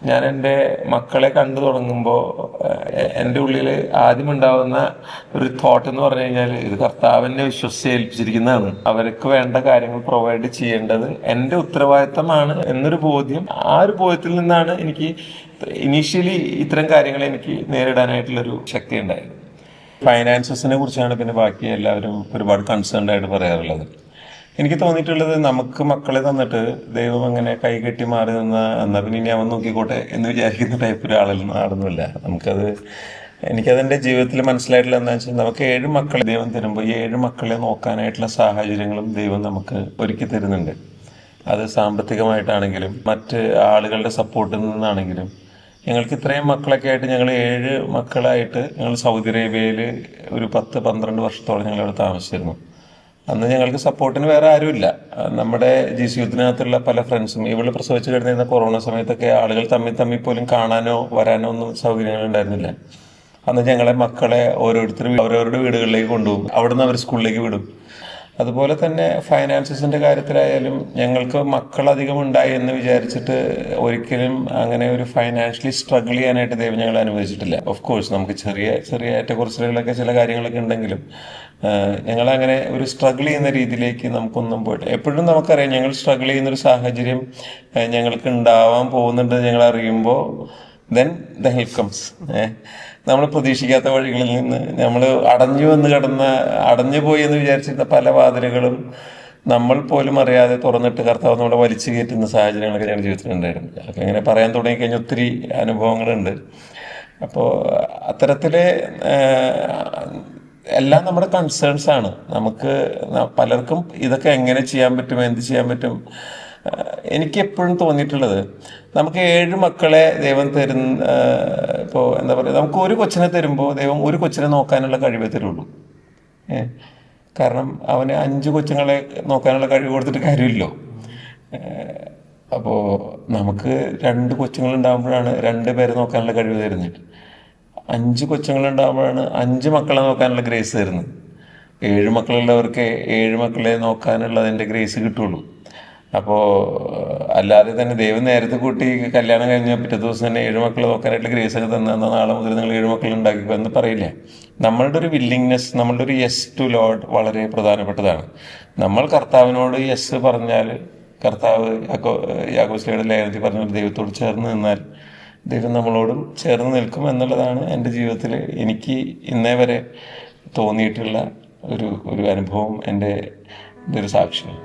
ഞാൻ എൻ്റെ മക്കളെ കണ്ടു തുടങ്ങുമ്പോൾ എൻ്റെ ഉള്ളിൽ ആദ്യം ഉണ്ടാവുന്ന ഒരു തോട്ട് എന്ന് പറഞ്ഞു കഴിഞ്ഞാൽ ഇത് കർത്താവിനെ വിശ്വസിച്ച് ഏൽപ്പിച്ചിരിക്കുന്നതാണ്, അവർക്ക് വേണ്ട കാര്യങ്ങൾ പ്രൊവൈഡ് ചെയ്യേണ്ടത് എൻ്റെ ഉത്തരവാദിത്തമാണ് എന്നൊരു ബോധ്യം. ആ ഒരു ബോധ്യത്തിൽ നിന്നാണ് എനിക്ക് ഇനീഷ്യലി ഇത്തരം കാര്യങ്ങൾ എനിക്ക് നേരിടാനായിട്ടുള്ളൊരു ശക്തി ഉണ്ടായത്. ഫൈനാൻസസിനെ കുറിച്ചാണ് പിന്നെ ബാക്കി എല്ലാവരും ഒരുപാട് കൺസേൺഡ് ആയിട്ട് പറയാറുള്ളത്. എനിക്ക് തോന്നിയിട്ടുള്ളത്, നമുക്ക് മക്കളെ തന്നിട്ട് ദൈവം അങ്ങനെ കൈകെട്ടി മാറി നിന്ന എന്നാൽ പിന്നെ ഇനി അവൻ നോക്കിക്കോട്ടെ എന്ന് വിചാരിക്കുന്ന ടൈപ്പ് ഒരാളൊന്നുമില്ല. എനിക്കതെൻ്റെ ജീവിതത്തിൽ മനസ്സിലായിട്ടുള്ള എന്താണെന്ന് വെച്ചാൽ, നമുക്ക് 7 മക്കളെ ദൈവം തരുമ്പോൾ ഈ 7 മക്കളെ നോക്കാനായിട്ടുള്ള സാഹചര്യങ്ങളും ദൈവം നമുക്ക് ഒരുക്കി തരുന്നുണ്ട്. അത് സാമ്പത്തികമായിട്ടാണെങ്കിലും മറ്റ് ആളുകളുടെ സപ്പോർട്ടിൽ നിന്നാണെങ്കിലും. ഞങ്ങൾക്ക് ഇത്രയും മക്കളൊക്കെ ആയിട്ട് ഞങ്ങൾ 7 മക്കളായിട്ട് ഞങ്ങൾ സൗദി അറേബ്യയിൽ ഒരു 10-12 വർഷത്തോളം ഞങ്ങൾ അവിടെ താമസിച്ചിരുന്നു. അന്ന് ഞങ്ങൾക്ക് സപ്പോർട്ടിന് വേറെ ആരുമില്ല. നമ്മുടെ ജീവിതത്തിനകത്തുള്ള പല ഫ്രണ്ട്സും, ഇവള് പ്രസവിച്ച് കിടന്നിരുന്ന കൊറോണ സമയത്തൊക്കെ ആളുകൾ തമ്മിൽ പോലും കാണാനോ വരാനോ ഒന്നും സൗകര്യങ്ങൾ ഉണ്ടായിരുന്നില്ല. അന്ന് ഞങ്ങളെ മക്കളെ ഓരോരുത്തരും അവരവരുടെ വീടുകളിലേക്ക് കൊണ്ടുപോകും, അവിടുന്ന് അവർ സ്കൂളിലേക്ക് വിടും. അതുപോലെ തന്നെ ഫൈനാൻസസിൻ്റെ കാര്യത്തിലായാലും ഞങ്ങൾക്ക് മക്കളധികം ഉണ്ടായി എന്ന് വിചാരിച്ചിട്ട് ഒരിക്കലും അങ്ങനെ ഒരു ഫൈനാൻഷ്യലി സ്ട്രഗിൾ ചെയ്യാനായിട്ട് ദൈവം ഞങ്ങൾ അനുവദിച്ചിട്ടില്ല. ഓഫ് കോഴ്സ് നമുക്ക് ചെറിയ ഏറ്റക്കുറച്ചിലുകളൊക്കെ ചില കാര്യങ്ങളൊക്കെ ഉണ്ടെങ്കിലും ഞങ്ങളങ്ങനെ ഒരു സ്ട്രഗിൾ ചെയ്യുന്ന രീതിയിലേക്ക് നമുക്കൊന്നും പോയിട്ട്, എപ്പോഴും നമുക്കറിയാം ഞങ്ങൾ സ്ട്രഗിൾ ചെയ്യുന്നൊരു സാഹചര്യം ഞങ്ങൾക്ക് ഉണ്ടാവാൻ പോകുന്നുണ്ട് ഞങ്ങൾ അറിയുമ്പോൾ ദെൻ ദ ഹെൽപ്പ് കംസ്. നമ്മൾ പ്രതീക്ഷിക്കാത്ത വഴികളിൽ നിന്ന് നമ്മൾ അടഞ്ഞു പോയി എന്ന് വിചാരിച്ചിരുന്ന പല വാതിലുകളും നമ്മൾ പോലും അറിയാതെ തുറന്നിട്ട് കർത്താവ് നമ്മളെ വലിച്ചു കയറ്റുന്ന സാഹചര്യങ്ങളൊക്കെ ഞങ്ങളുടെ ജീവിതത്തിലുണ്ടായിരുന്നു. അതൊക്കെ ഇങ്ങനെ പറയാൻ തുടങ്ങിക്കഴിഞ്ഞാൽ ഒത്തിരി അനുഭവങ്ങളുണ്ട്. അപ്പോൾ അത്തരത്തിൽ എല്ലാം നമ്മുടെ കൺസേൺസ് ആണ്. നമുക്ക് പലർക്കും ഇതൊക്കെ എങ്ങനെ ചെയ്യാൻ പറ്റും, എന്ത് ചെയ്യാൻ പറ്റും. എനിക്ക് എപ്പോഴും തോന്നിയിട്ടുള്ളത്, നമുക്ക് 7 മക്കളെ ദൈവം തരുന്ന, ഇപ്പോൾ എന്താ പറയുക, നമുക്ക് ഒരു കൊച്ചിനെ തരുമ്പോൾ ദൈവം ഒരു കൊച്ചിനെ നോക്കാനുള്ള കഴിവേ തരുള്ളൂ. കാരണം അവന് 5 കൊച്ചുങ്ങളെ നോക്കാനുള്ള കഴിവ് കൊടുത്തിട്ട് കാര്യമില്ലല്ലോ. അപ്പോൾ നമുക്ക് 2 കൊച്ചുങ്ങളുണ്ടാകുമ്പോഴാണ് 2 പേരെ നോക്കാനുള്ള കഴിവ് തരുന്നത്. 5 കൊച്ചുങ്ങളുണ്ടാകുമ്പോഴാണ് 5 മക്കളെ നോക്കാനുള്ള ഗ്രേസ് തരുന്നത്. 7 മക്കളുള്ളവർക്ക് 7 മക്കളെ നോക്കാനുള്ളതിൻ്റെ ഗ്രേസ് കിട്ടുള്ളൂ. അപ്പോൾ അല്ലാതെ തന്നെ ദൈവം നേരത്തെ കൂട്ടി കല്യാണം കഴിഞ്ഞ പിറ്റേ ദിവസം തന്നെ 7 മക്കളെ നോക്കാനായിട്ട് ഗ്രേസ് ഒക്കെ തന്നാൽ നാളെ മുതൽ നിങ്ങൾ 7 മക്കൾ ഉണ്ടാക്കിക്കോ എന്ന് പറയില്ല. നമ്മളുടെ ഒരു വില്ലിങ്നെസ്, നമ്മളുടെ ഒരു യെസ് ടു ലോഡ് വളരെ പ്രധാനപ്പെട്ടതാണ്. നമ്മൾ കർത്താവിനോട് യെസ് പറഞ്ഞാൽ, കർത്താവ് യാക്കോബുസ്ലീഹയുടെ ലേഖനത്തിൽ പറഞ്ഞ ദൈവത്തോട് ചേർന്ന് നിന്നാൽ ദൈവം നമ്മളോടും ചേർന്ന് നിൽക്കും എന്നുള്ളതാണ് എൻ്റെ ജീവിതത്തിൽ എനിക്ക് ഇന്നേ വരെ തോന്നിയിട്ടുള്ള ഒരു അനുഭവം, എൻ്റെ ഒരു സാക്ഷ്യം.